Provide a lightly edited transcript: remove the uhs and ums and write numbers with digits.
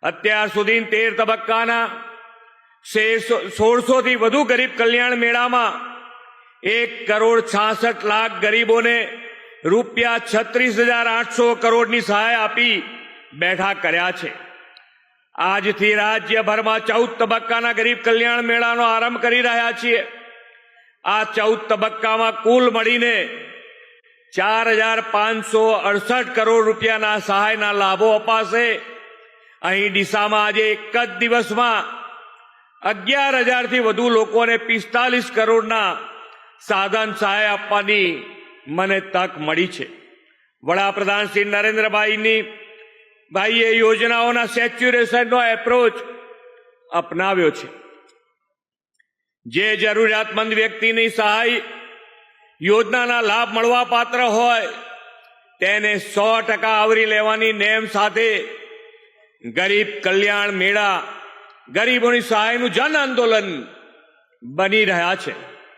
અત્યાર સુધી 13 તબક્કાના 1600 થી વધુ ગરીબ કલ્યાણ મેળામાં 1,66,00,000 ગરીબોને રૂપિયા 36,800 કરોડની સહાય આપી બેઠા કર્યા છે। આજથી રાજ્યભરમાં 14 તબક્કાના ગરીબ કલ્યાણ મેળાનો આરંભ કરી રહ્યા છીએ। આ 14 તબક્કામાં કુલ મળીને 4,568 કરોડ રૂપિયાના સહાયના લાભો અપાશે। અહીં ડીસામાં આજે એક જ દિવસમાં 11,000 થી વધુ લોકોને 45 કરોડના સાધન સહાય આપવાની મને તક મળી છે। વડાપ્રધાન શ્રી નરેન્દ્રભાઈએ યોજનાઓના સેચ્યુરેશનનો એપ્રોચ અપનાવ્યો છે। જે જરૂરિયાતમંદ વ્યક્તિની સહાય યોજનાના લાભ મળવા પાત્ર હોય તેને 100% આવરી લેવાની નેમ સાથે ગરીબ કલ્યાણ મેળા ગરીબોની સહાયનું જન આંદોલન બની રહ્યા છે।